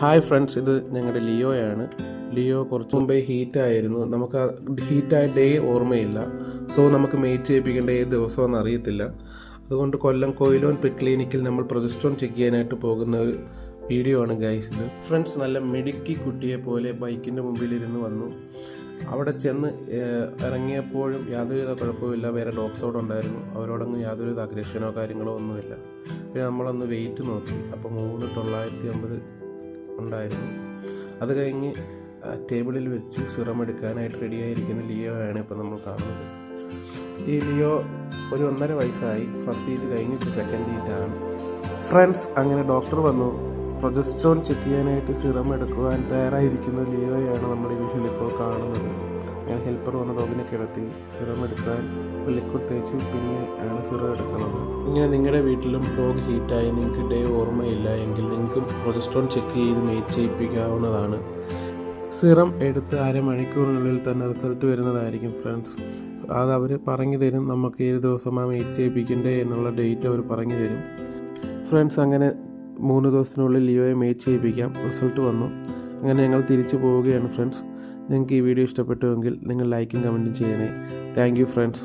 Hi friends, ഇത് ഞങ്ങളുടെ ലിയോയാണ്. Leo കുറച്ച് മുമ്പേ ഹീറ്റായിരുന്നു. നമുക്ക് ആ ഹീറ്റായ ഡേ ഓർമ്മയില്ല. സോ നമുക്ക് മേറ്റ് ചെയ്യിപ്പിക്കേണ്ട ഏത് ദിവസമെന്ന് അറിയത്തില്ല. അതുകൊണ്ട് കൊല്ലം കൊയിലോൺ പെറ്റ് ക്ലിനിക്കിൽ നമ്മൾ പ്രൊജസ്ട്രോൺ ചെക്ക് ചെയ്യാനായിട്ട് പോകുന്ന ഒരു വീഡിയോ ആണ് ഗൈസ് ഇത്. ഫ്രണ്ട്സ് നല്ല മിടുക്കി കുട്ടിയെ പോലെ ബൈക്കിൻ്റെ മുമ്പിലിരുന്ന് വന്നു. അവിടെ ചെന്ന് ഇറങ്ങിയപ്പോഴും യാതൊരുവിധ കുഴപ്പമില്ല. വേറെ ഡോഗ്സ് അവിടെ ഉണ്ടായിരുന്നു. അവരോടൊന്നും യാതൊരുവിധ അഗ്രഷനോ കാര്യങ്ങളോ ഒന്നുമില്ല. പിന്നെ നമ്മളൊന്ന് വെയിറ്റ് നോക്കി. അപ്പോൾ 3,950 ഉണ്ടായിരുന്നു. അത് കഴിഞ്ഞ് ടേബിളിൽ വെച്ചു സിറം എടുക്കാനായിട്ട് റെഡിയായിരിക്കുന്ന ലിയോ ആണ് ഇപ്പോൾ നമ്മൾ കാണുന്നത്. ഈ ലിയോ ഒരു 1.5 വയസ്സായി. ഫസ്റ്റ് ഹീറ്റ് കഴിഞ്ഞിട്ട് സെക്കൻഡ് ഹീറ്റാണ്. ഫ്രണ്ട്സ്, അങ്ങനെ ഡോക്ടർ വന്നു. പ്രൊജസ്ട്രോൺ ചെക്ക് ചെയ്യാനായിട്ട് സിറം എടുക്കുവാൻ തയ്യാറായിരിക്കുന്ന ലിയോയാണ് നമ്മൾ ഈ വീഡിയോയിൽ ഇപ്പോൾ കാണുന്നത്. അങ്ങനെ ഹെൽപ്പർ വന്ന് ഡോഗിനെ കിടത്തി സിറം എടുക്കാൻ ലിക്വിഡ് തേച്ചു. പിന്നെ ആണ് സിറം എടുക്കുന്നത്. ഇങ്ങനെ നിങ്ങളുടെ വീട്ടിലും ഡോഗ് ഹീറ്റായി നിങ്ങൾക്ക് ഡേ ഓർമ്മയില്ല എങ്കിൽ നിങ്ങൾക്ക് പ്രൊജസ്ട്രോൺ ചെക്ക് ചെയ്ത് മേറ്റ് ചെയ്യിപ്പിക്കാവുന്നതാണ്. സിറം എടുത്ത് അരമണിക്കൂറിനുള്ളിൽ തന്നെ റിസൾട്ട് വരുന്നതായിരിക്കും ഫ്രണ്ട്സ്. അത് അവർ പറഞ്ഞു തരും. നമുക്ക് ഏത് ദിവസമാണ് മേറ്റ് ചെയ്യിപ്പിക്കേണ്ടത് എന്നുള്ള ഡേറ്റ് അവർ പറഞ്ഞു തരും. ഫ്രണ്ട്സ്, അങ്ങനെ 3 ദിവസത്തിനുള്ളിൽ ലിയോയെ മേറ്റ് ചെയ്യിപ്പിക്കാം. റിസൾട്ട് വന്നു. അങ്ങനെ ഞങ്ങൾ തിരിച്ചു പോവുകയാണ് ഫ്രണ്ട്സ്. നിങ്ങൾക്ക് ഈ വീഡിയോ ഇഷ്ടപ്പെട്ടുവെങ്കിൽ നിങ്ങൾ ലൈക്കും കമൻറ്റും ചെയ്യണേ. Thank you friends.